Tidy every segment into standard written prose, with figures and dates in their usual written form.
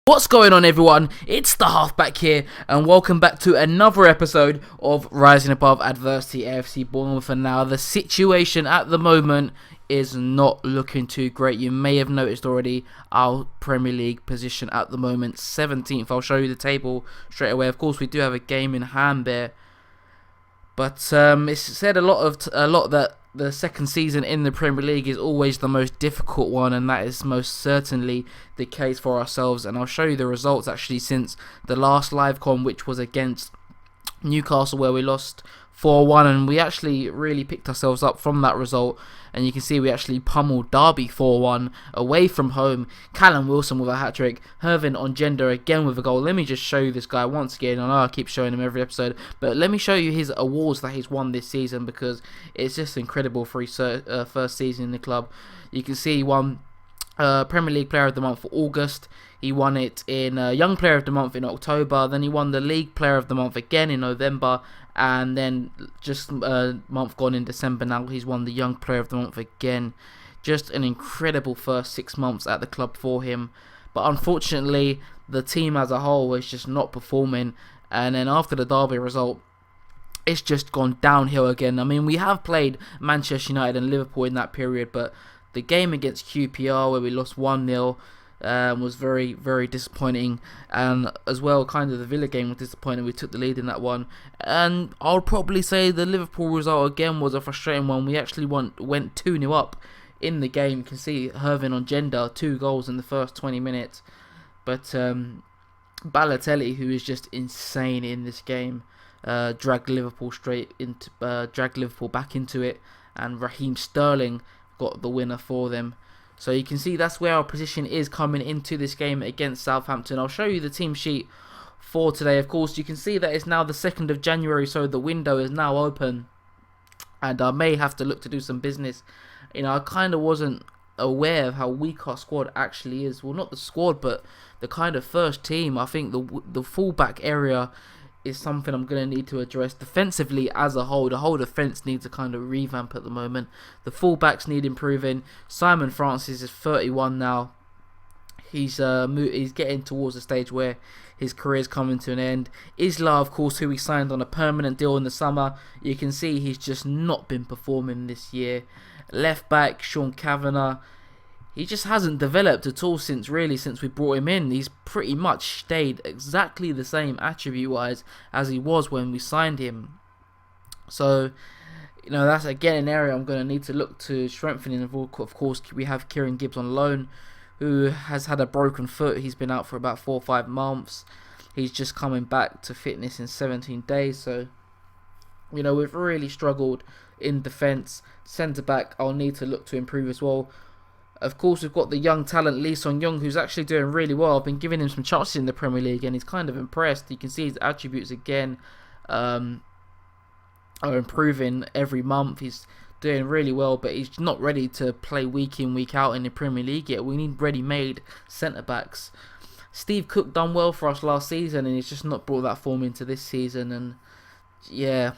What's going on, everyone? It's the halfback here, and welcome back to another episode of Rising Above Adversity, AFC Bournemouth. And now the situation at the moment is not looking too great. You may have noticed already our Premier League position at the moment, 17th. I'll show you the table straight away. Of course, we do have a game in hand there, but it's said a lot that the second season in the Premier League is always the most difficult one, and that is most certainly the case for ourselves. And I'll show you the results actually since the last live con, which was against Newcastle, where we lost 4-1, and we actually really picked ourselves up from that result. And you can see we actually pummeled Derby 4-1 away from home. Callum Wilson with a hat-trick, Hervin Ongenda again with a goal. Let me just show you this guy once again. I know I keep showing him every episode, but let me show you his awards that he's won this season, because it's just incredible for his first season in the club. You can see he won Premier League Player of the Month for August. He won it in Young Player of the Month in October. Then he won the League Player of the Month again in November. And then just a month gone in December now, he's won the Young Player of the Month again. Just an incredible first 6 months at the club for him. But unfortunately, the team as a whole is just not performing. And then after the Derby result, it's just gone downhill again. I mean, we have played Manchester United and Liverpool in that period, but the game against QPR, where we lost 1-0, was very, very disappointing. And as well, kind of the Villa game was disappointing. We took the lead in that one. And I'll probably say the Liverpool result again was a frustrating one. We actually went 2-0 up in the game. You can see Hervin Ongenda, 2 goals in the first 20 minutes. But Balotelli, who is just insane in this game, dragged Liverpool back into it. And Raheem Sterling got the winner for them. So you can see that's where our position is coming into this game against Southampton. I'll show you the team sheet for today. Of course, you can see that it's now the 2nd of January, so the window is now open. And I may have to look to do some business. You know, I kind of wasn't aware of how weak our squad actually is. Well, not the squad, but the kind of first team. I think the fullback area is something I'm going to need to address. Defensively as a whole, the whole defence needs a kind of revamp at the moment. The fullbacks need improving. Simon Francis is 31 now. He's getting towards the stage where his career is coming to an end. Isla, of course, who he signed on a permanent deal in the summer, you can see he's just not been performing this year. Left back, Sean Kavanagh, he just hasn't developed at all since we brought him in. He's pretty much stayed exactly the same attribute-wise as he was when we signed him. So, you know, that's again an area I'm going to need to look to strengthening. Of course, we have Kieran Gibbs on loan, who has had a broken foot. He's been out for about 4 or 5 months. He's just coming back to fitness in 17 days. So, you know, we've really struggled in defence. Centre-back, I'll need to look to improve as well. Of course, we've got the young talent Lee Song-young, who's actually doing really well. I've been giving him some chances in the Premier League, and he's kind of impressed. You can see his attributes again are improving every month. He's doing really well, but he's not ready to play week in, week out in the Premier League yet. We need ready-made centre-backs. Steve Cook done well for us last season, and he's just not brought that form into this season. And yeah,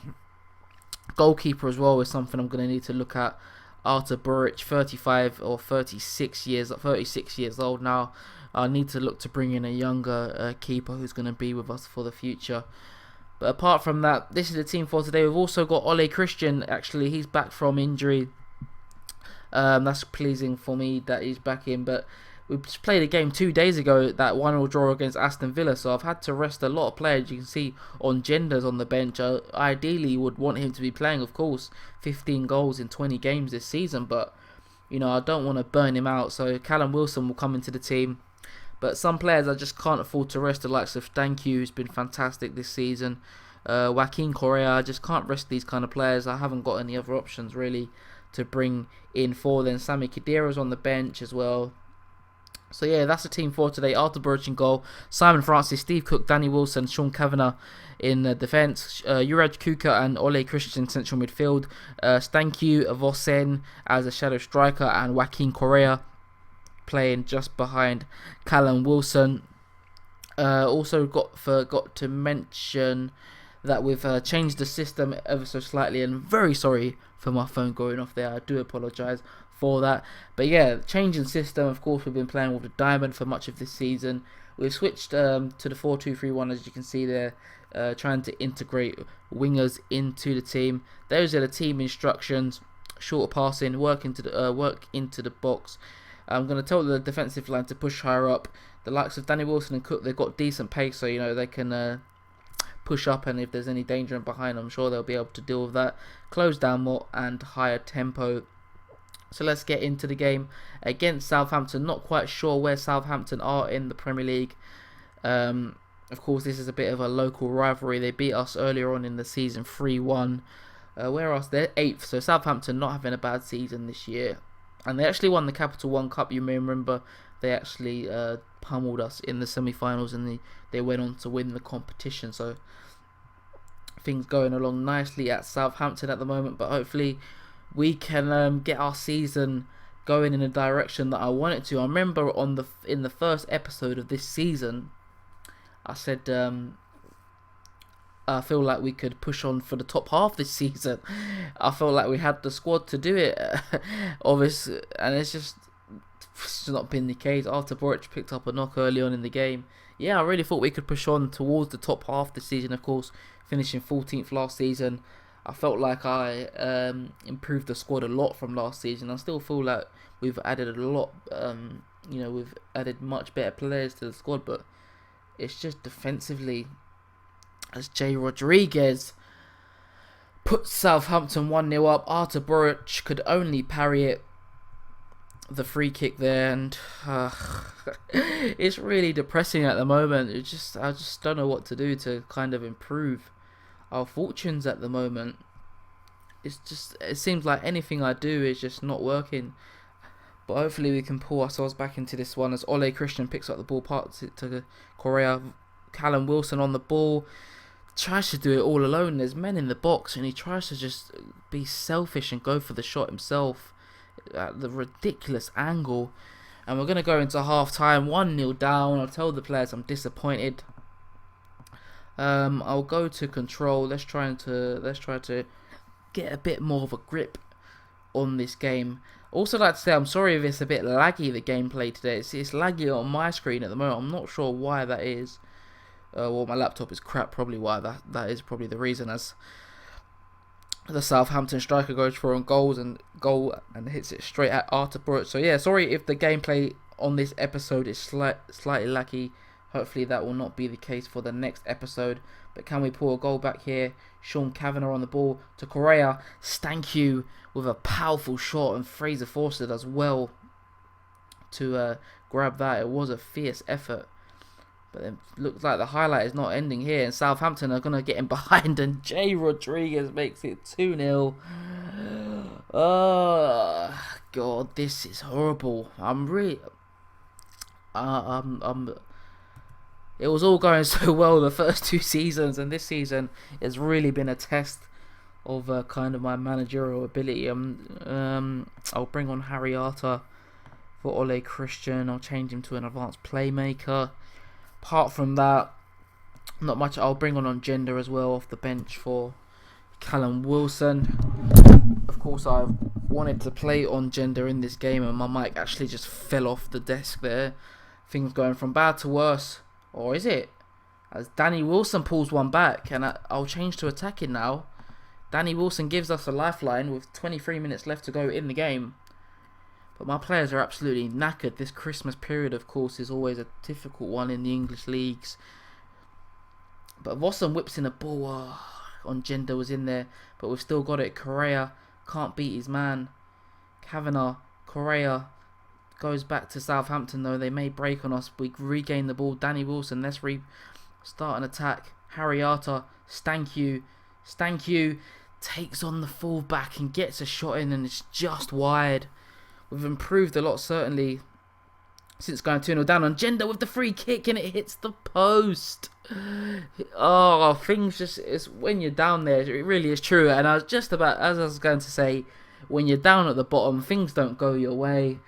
goalkeeper as well is something I'm going to need to look at. Artur Buric, 36 years old now. I need to look to bring in a younger keeper who's going to be with us for the future. But apart from that, this is the team for today. We've also got Ole Christian. Actually, he's back from injury. That's pleasing for me that he's back in. But we just played a game 2 days ago, that 1-1 draw against Aston Villa. So I've had to rest a lot of players. You can see Ongenda's on the bench. I ideally would want him to be playing, of course. 15 goals in 20 games this season. But, you know, I don't want to burn him out. So Callum Wilson will come into the team. But some players I just can't afford to rest. The likes of Thank You, who's been fantastic this season. Joaquin Correa, I just can't rest these kind of players. I haven't got any other options really to bring in for them. Sami Khedira's on the bench as well. So yeah, that's the team for today. Artur Buric in goal, Simon Francis, Steve Cook, Danny Wilson, Sean Kavanagh in defence, Juraj Kuka and Ole Christian central midfield, Stanku Vosen as a shadow striker, and Joaquin Correa playing just behind Callum Wilson. Also forgot to mention that we've changed the system ever so slightly, and very sorry for my phone going off there. I do apologise. for that. But yeah, changing system. Of course, we've been playing with the diamond for much of this season. We've switched to the 4-2-3-1, as you can see there, trying to integrate wingers into the team. Those are the team instructions. Shorter passing, work into the box. I'm going to tell the defensive line to push higher up. The likes of Danny Wilson and Cook, they've got decent pace, so they can push up, and if there's any danger in behind, I'm sure they'll be able to deal with that. Close down more and higher tempo. So let's get into the game against Southampton. Not quite sure where Southampton are in the Premier League. Of course, this is a bit of a local rivalry. They beat us earlier on in the season 3-1. Where else? They're 8th, so Southampton not having a bad season this year. And they actually won the Capital One Cup, you may remember. They actually pummeled us in the semi-finals, and they went on to win the competition. So things going along nicely at Southampton at the moment, but hopefully we can get our season going in a direction that I want it to. I remember in the first episode of this season, I said I feel like we could push on for the top half this season. I felt like we had the squad to do it, obviously, and it's just not been the case. After Boric picked up a knock early on in the game, yeah, I really thought we could push on towards the top half this season. Of course, finishing 14th last season, I felt like I improved the squad a lot from last season. I still feel like we've added a lot. We've added much better players to the squad, but it's just defensively, as Jay Rodriguez puts Southampton 1-0 up. Artur Boric could only parry it. The free kick there, and it's really depressing at the moment. I just don't know what to do to kind of improve our fortunes at the moment. It seems like anything I do is just not working. But hopefully we can pull ourselves back into this one as Ole Christian picks up the ball, parts it to Correa. Callum Wilson on the ball, tries to do it all alone. There's men in the box, and he tries to just be selfish and go for the shot himself at the ridiculous angle. And we're going to go into half time 1-0 down. I'll tell the players I'm disappointed. I'll go to control. Let's try to get a bit more of a grip on this game. Also, like to say, I'm sorry if it's a bit laggy, the gameplay today. It's laggy on my screen at the moment. I'm not sure why that is. Well, my laptop is crap, probably why that is probably the reason, as the Southampton striker goes for on goal and hits it straight at Artur Boric. So yeah, sorry if the gameplay on this episode is slightly laggy. Hopefully that will not be the case for the next episode. But can we pull a goal back here? Sean Kavanagh on the ball to Correa. Stanku with a powerful shot, and Fraser Forster does well to grab that. It was a fierce effort. But it looks like the highlight is not ending here, and Southampton are going to get in behind, and Jay Rodriguez makes it 2-0. Oh, God, this is horrible. It was all going so well the first 2 seasons, and this season has really been a test of kind of my managerial ability. I'll bring on Harry Arter for Ole Christian. I'll change him to an advanced playmaker. Apart from that, not much. I'll bring on Gender as well off the bench for Callum Wilson. Of course, I wanted to play on Gender in this game, and my mic actually just fell off the desk there. Things going from bad to worse. Or is it? As Danny Wilson pulls one back, and I'll change to attacking now. Danny Wilson gives us a lifeline with 23 minutes left to go in the game. But my players are absolutely knackered. This Christmas period, of course, is always a difficult one in the English leagues. But Vossen whips in a ball. On Gender was in there, but we've still got it. Correa can't beat his man. Kavanagh, Correa goes back to Southampton though. They may break on us. We regain the ball. Danny Wilson, let's start an attack. Harry Arter, Stanku takes on the fullback and gets a shot in, and it's just wide. We've improved a lot, certainly, since going 2-0 down. On Gender with the free kick, and it hits the post. Oh, things just, it's when you're down there, it really is true. And I was just about, as I was going to say, when you're down at the bottom, things don't go your way.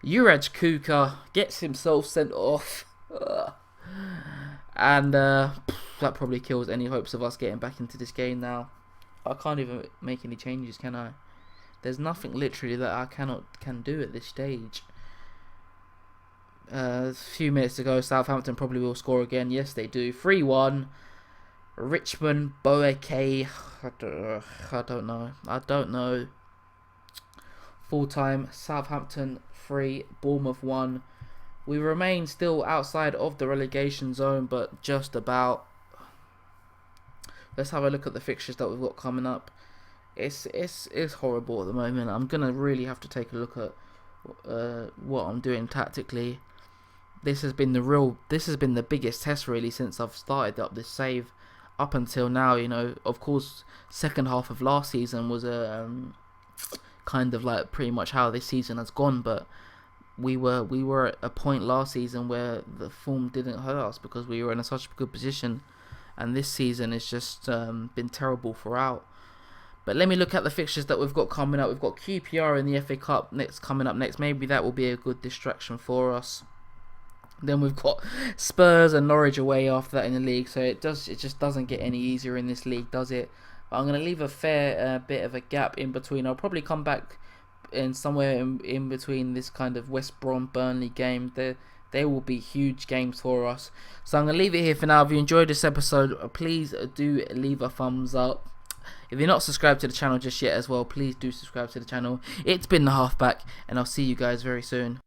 Juraj Kuka gets himself sent off. And that probably kills any hopes of us getting back into this game now. I can't even make any changes, can I? There's nothing literally that I can do at this stage. A few minutes ago, Southampton probably will score again. Yes, they do. 3-1. Richmond, Boake. I don't know. Full time, Southampton 3, Bournemouth 1. We remain still outside of the relegation zone, but just about. Let's have a look at the fixtures that we've got coming up. It's horrible at the moment. I'm gonna really have to take a look at what I'm doing tactically. This has been the biggest test really since I've started up this save. Up until now, of course, second half of last season was a kind of like pretty much how this season has gone, but we were at a point last season where the form didn't hurt us because we were in such a good position, and this season has just been terrible throughout. But let me look at the fixtures that we've got coming up. We've got QPR in the FA Cup coming up next. Maybe that will be a good distraction for us. Then we've got Spurs and Norwich away after that in the league, so it just doesn't get any easier in this league, does it? But I'm going to leave a fair bit of a gap in between. I'll probably come back in somewhere in between this kind of West Brom Burnley game. They will be huge games for us. So I'm going to leave it here for now. If you enjoyed this episode, please do leave a thumbs up. If you're not subscribed to the channel just yet as well, please do subscribe to the channel. It's been the Halfback, and I'll see you guys very soon.